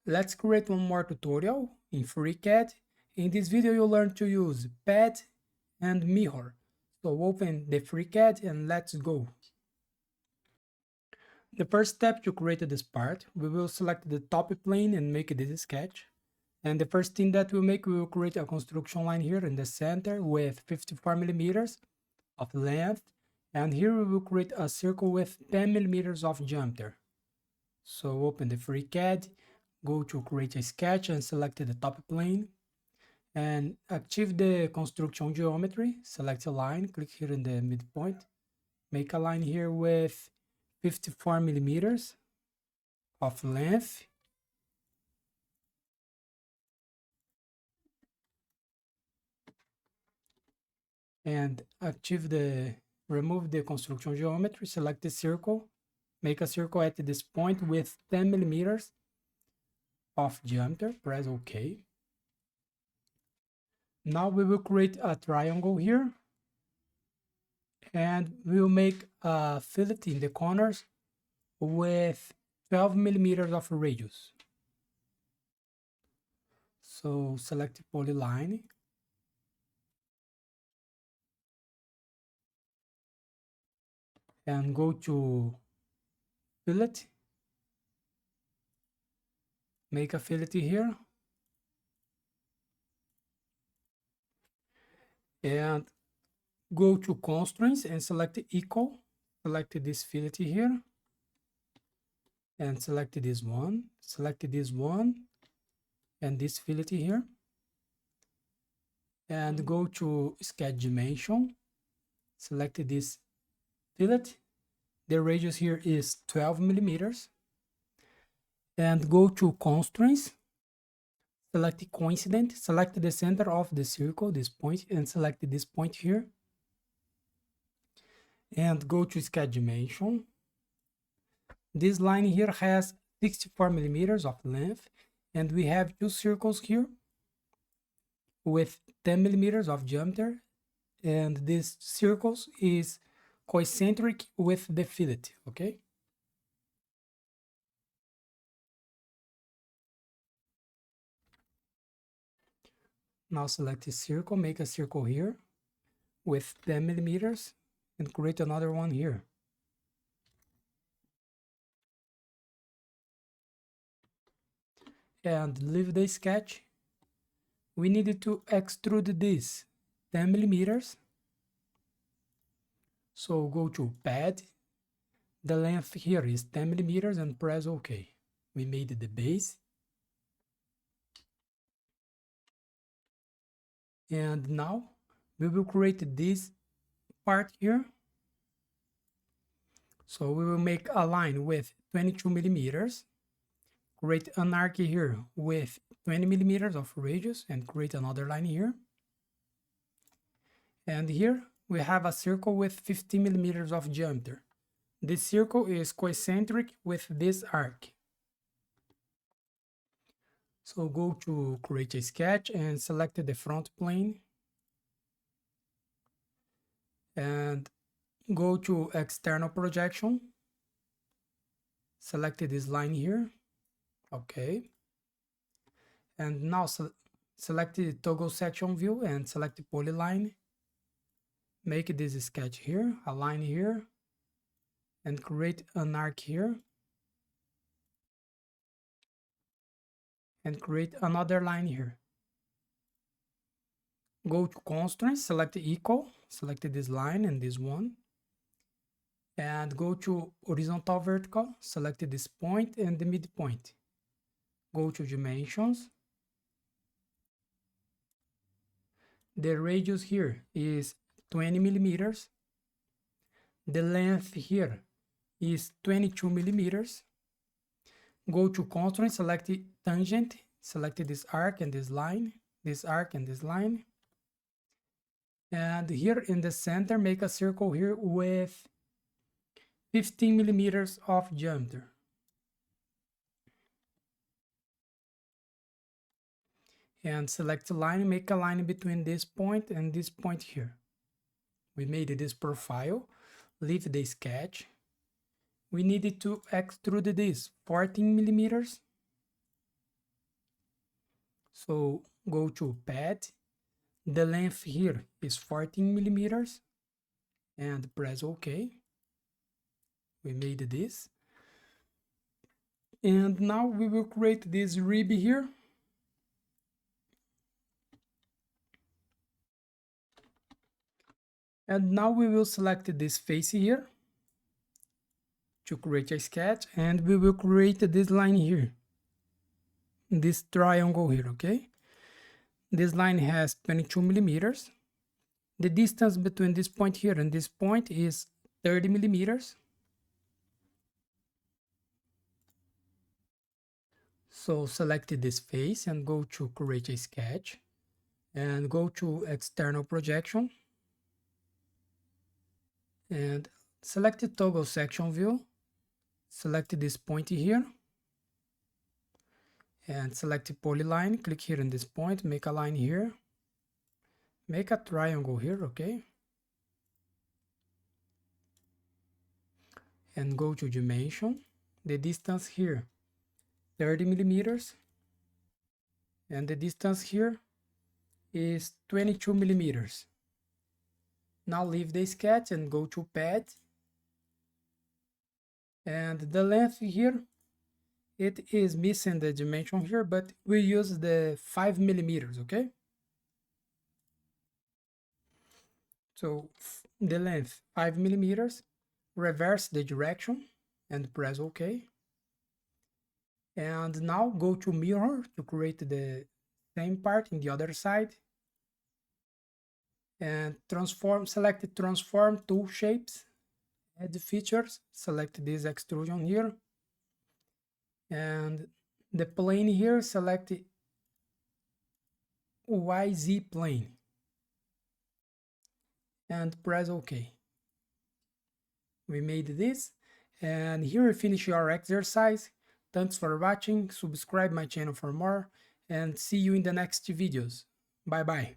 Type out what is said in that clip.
Let's create one more tutorial in FreeCAD. In this video you'll learn to use pad and mirror. So open the FreeCAD and let's go. The first step to create this part, we will select the top plane and make this sketch. And the first thing that we'll make, we will create a construction line here in the center with 54 millimeters of length. And here we will create a circle with 10 millimeters of diameter. So open the FreeCAD, go to create a sketch and select the top plane. And active the construction geometry, select a line, click here in the midpoint. Make a line here with 54 millimeters of length. And remove the construction geometry, select the circle, make a circle at this point with 10 millimeters of diameter, press OK. Now we will create a triangle here, and we'll make a fillet in the corners with 12 millimeters of radius. So select polyline, and go to fillet, make a fillet here, and go to constraints and select equal, select this fillet here, and select this one, and this fillet here, and go to sketch dimension, select this fillet, the radius here is 12 millimeters, and go to constraints, select coincident, select the center of the circle, this point, and select this point here, and go to sketch dimension. This line here has 64 millimeters of length, and we have two circles here with 10 millimeters of diameter, and this circles is concentric with the fillet, okay? Now select a circle, make a circle here with 10 millimeters and create another one here. And leave the sketch. We needed to extrude this 10 millimeters. So go to pad. The length here is 10 millimeters and press OK. We made the base. And now we will create this part here. So we will make a line with 22 millimeters, create an arc here with 20 millimeters of radius and create another line here. And here we have a circle with 50 millimeters of diameter. This circle is concentric with this arc. So go to create a sketch and select the front plane. And go to external projection. Select this line here. Okay. And now select the toggle section view and select the polyline. Make this sketch here, a line here, and create an arc here. And create another line here. Go to constraints, select equal, select this line and this one. And go to horizontal vertical, select this point and the midpoint. Go to dimensions. The radius here is 20 millimeters. The length here is 22 millimeters. Go to constraint, select tangent, select this arc and this line, this arc and this line. And here in the center, make a circle here with 15 millimeters of diameter. And select a line, make a line between this point and this point here. We made this profile, leave the sketch. We needed to extrude this 14 millimeters. So go to pad. The length here is 14 millimeters and press OK. We made this. And now we will create this rib here. And now we will select this face here to create a sketch, and we will create this line here, this triangle here, okay? This line has 22 millimeters. The distance between this point here and this point is 30 millimeters. So select this face and go to create a sketch and go to external projection and select the toggle section view. Select this point here and select polyline. Click here in this point, make a line here, make a triangle here, okay? And go to dimension. The distance here 30 millimeters and the distance here is 22 millimeters. Now leave the sketch and go to pad, and the length here, it is missing the dimension here, but we use the 5 millimeters, okay? So the length 5 millimeters, reverse the direction and press OK. And now go to mirror to create the same part in the other side. And transform, select transform tool shapes, add features, select this extrusion here. And the plane here, select YZ plane. And press OK. We made this, and here we finish our exercise. Thanks for watching, subscribe my channel for more, and see you in the next videos. Bye bye.